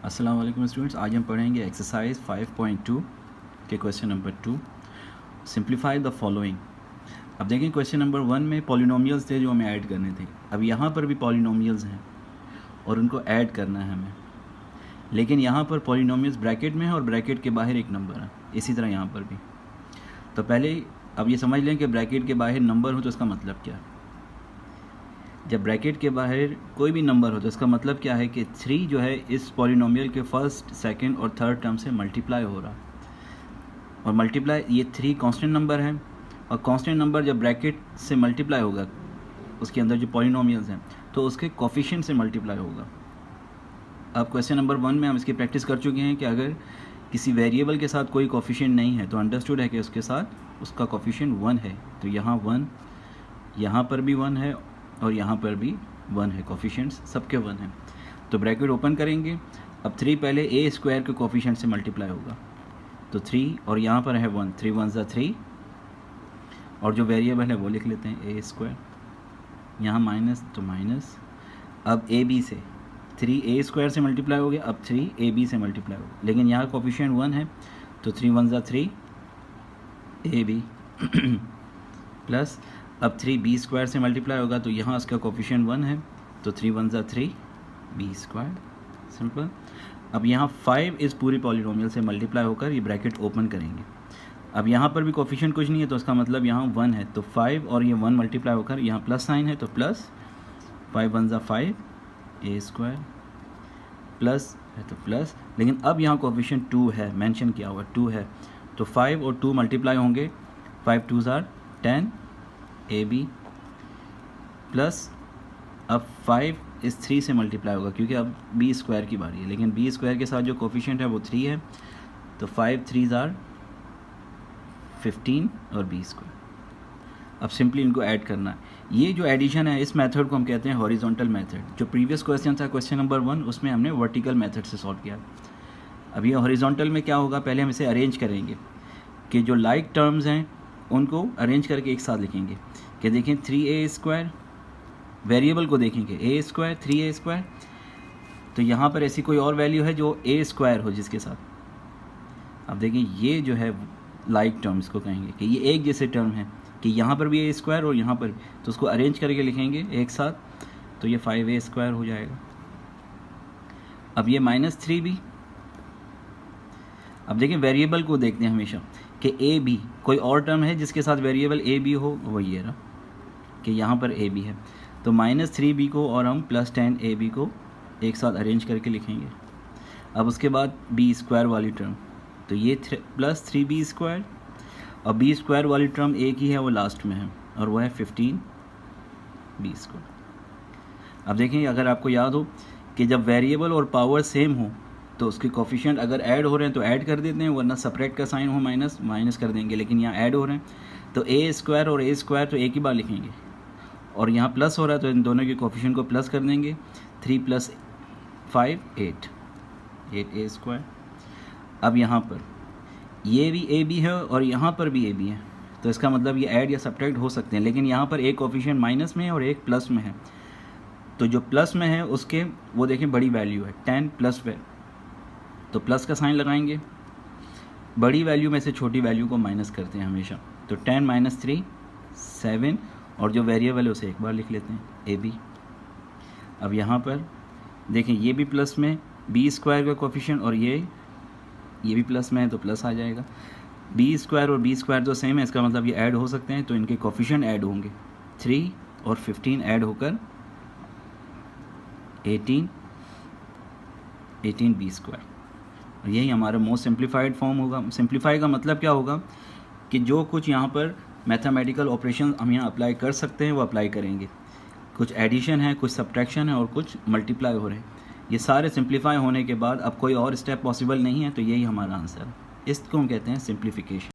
अस्सलाम वालेकुम स्टूडेंट्स, आज हम पढ़ेंगे एक्सरसाइज 5.2 के question number 2, simplify the following. अब देखें क्वेश्चन नंबर 1 में पॉलिनोमियल्स थे जो हमें ऐड करने थे। अब यहाँ पर भी पॉलिनोमियल्स हैं और उनको ऐड करना है हमें, लेकिन यहाँ पर पॉलिनोमियल्स ब्रैकेट में है और ब्रैकेट के बाहर एक नंबर है, इसी तरह यहाँ पर भी। तो पहले अब ये समझ लें कि ब्रैकेट के बाहर नंबर हो तो इसका मतलब क्या है। जब ब्रैकेट के बाहर कोई भी नंबर हो तो इसका मतलब क्या है कि 3 जो है इस पॉलिनोमियल के फर्स्ट, सेकंड और थर्ड टर्म से मल्टीप्लाई हो रहा है। और मल्टीप्लाई, ये 3 कांस्टेंट नंबर है और कांस्टेंट नंबर जब ब्रैकेट से मल्टीप्लाई होगा उसके अंदर जो पॉलिनोमियल्स हैं तो उसके कोफिशिएंट से मल्टीप्लाई होगा। अब क्वेश्चन नंबर 1 में हम इसकी प्रैक्टिस कर चुके हैं कि अगर किसी वेरिएबल के साथ कोई कोफिशिएंट नहीं है तो अंडरस्टूड है कि उसके साथ उसका कोफिशिएंट 1 है। तो यहाँ 1, यहाँ पर भी 1 है और यहाँ पर भी 1 है, कोफिशिएंट्स सबके 1 हैं। तो ब्रैकेट ओपन करेंगे। अब 3 पहले ए स्क्वायर के कोफिशिएंट से मल्टीप्लाई होगा, तो 3 और यहाँ पर है 1, 3 1 ज़ा 3 और जो वेरिएबल है वो लिख लेते हैं ए स्क्वायर, यहाँ माइनस तो माइनस। अब ए बी से 3 ए स्क्वायर से मल्टीप्लाई हो गया, अब 3 ए बी से मल्टीप्लाई हो गया, लेकिन यहाँ कोफिशिएंट 1 है तो 3 1 ज़ा 3 ए बी प्लस अब 3 बी स्क्वायर से मल्टीप्लाई होगा तो यहाँ इसका कोफिशिएंट 1 है तो 3 1 ज़ा 3 बी स्क्वायर, सिंपल। अब यहाँ 5 इस पूरी पॉलिनोमियल से मल्टीप्लाई होकर ये ब्रैकेट ओपन करेंगे। अब यहाँ पर भी कोफिशिएंट कुछ नहीं है तो इसका मतलब यहाँ 1 है, तो 5 और ये 1 मल्टीप्लाई होकर यहाँ प्लस साइन है तो प्लस 5 1 ज़ा 5 ए स्क्वायर प्लस है तो प्लस, लेकिन अब यहाँ कोफिशिएंट 2 है, मेंशन किया हुआ 2 है, तो 5 और 2 मल्टीप्लाई होंगे, 5 2 ज़ा 10 ए बी प्लस अब 5 इस 3 से मल्टीप्लाई होगा क्योंकि अब बी स्क्वायर की बारी है, लेकिन बी स्क्वायर के साथ जो कोफिशिएंट है वो 3 है, तो 5 3 ज़ार 15 और बी स्क्वायर। अब सिंपली इनको ऐड करना है। ये जो एडिशन है इस मेथड को हम कहते हैं हॉरिजॉन्टल मेथड। जो प्रीवियस क्वेश्चन था क्वेश्चन नंबर 1 उसमें हमने वर्टिकल मेथड से सॉल्व किया। अब ये हॉरिजॉन्टल में क्या होगा, पहले हम इसे अरेंज करेंगे कि जो लाइक टर्म्स हैं उनको अरेंज करके एक साथ लिखेंगे कि देखें 3a स्क्वायर, वेरिएबल को देखेंगे a स्क्वायर 3a स्क्वायर, तो यहाँ पर ऐसी कोई और वैल्यू है जो a स्क्वायर हो जिसके साथ। अब देखें ये जो है लाइक टर्म इसको कहेंगे कि ये एक जैसे टर्म है कि यहाँ पर भी a स्क्वायर और यहाँ पर भी, तो उसको अरेंज करके लिखेंगे एक साथ, तो ये 5a स्क्वायर हो जाएगा। अब ये -3b, अब देखिए वेरिएबल को देखते हैं हमेशा कि ए बी कोई और टर्म है जिसके साथ वेरिएबल ए बी हो, वो ये रहा कि यहाँ पर ए बी है, तो -3b को और हम +10 ए बी को एक साथ अरेंज करके लिखेंगे। अब उसके बाद बी स्क्वायर वाली टर्म, तो ये +3b स्क्वायर, और बी स्क्वायर वाली टर्म एक ही है वो लास्ट में है और वो है 15b स्क्वायर। अब देखें अगर आपको याद हो कि जब वेरिएबल और पावर सेम हो तो उसके कोफिशिएंट अगर ऐड हो रहे हैं तो ऐड कर देते हैं, वरना सेपरेट का साइन हो माइनस माइनस कर देंगे, लेकिन यहाँ ऐड हो रहे हैं तो ए स्क्वायर और ए स्क्वायर तो एक ही बार लिखेंगे, और यहाँ प्लस हो रहा है तो इन दोनों के कोफिशिएंट को प्लस कर देंगे, 3 + 5 8 ए स्क्वायर। अब यहाँ पर ये भी ए बी है और यहाँ पर भी ए बी है, तो इसका मतलब ये ऐड या सब्ट्रैक्ट हो सकते हैं, लेकिन यहाँ पर एक कोफिशिएंट माइनस में है और एक प्लस में है, तो जो प्लस में है उसके वो देखें बड़ी वैल्यू है 10 प्लस है तो प्लस का साइन लगाएंगे, बड़ी वैल्यू में से छोटी वैल्यू को माइनस करते हैं हमेशा, तो 10 - 3 7 और जो वेरिएबल है उसे एक बार लिख लेते हैं ए बी। अब यहाँ पर देखें ये भी प्लस में बी स्क्वायर का कोफिशिएंट और ये भी प्लस में है तो प्लस आ जाएगा, बी स्क्वायर और बी स्क्वायर तो सेम है, इसका मतलब ये ऐड हो सकते हैं, तो इनके कोफिशिएंट ऐड होंगे, 3 और 15 ऐड होकर 18 बी स्क्वायर, और यही हमारा मोस्ट सिंप्लीफाइड फॉर्म होगा। सिंप्लीफाई का मतलब क्या होगा कि जो कुछ यहाँ पर मैथमेटिकल ऑपरेशन हम यहाँ अप्लाई कर सकते हैं वो अप्लाई करेंगे, कुछ एडिशन है, कुछ सब्ट्रैक्शन है और कुछ मल्टीप्लाई हो रहे हैं, ये सारे सिंप्लीफाई होने के बाद अब कोई और स्टेप पॉसिबल नहीं है, तो यही हमारा आंसर है। इसको हम कहते हैं सिंप्लीफिकेशन।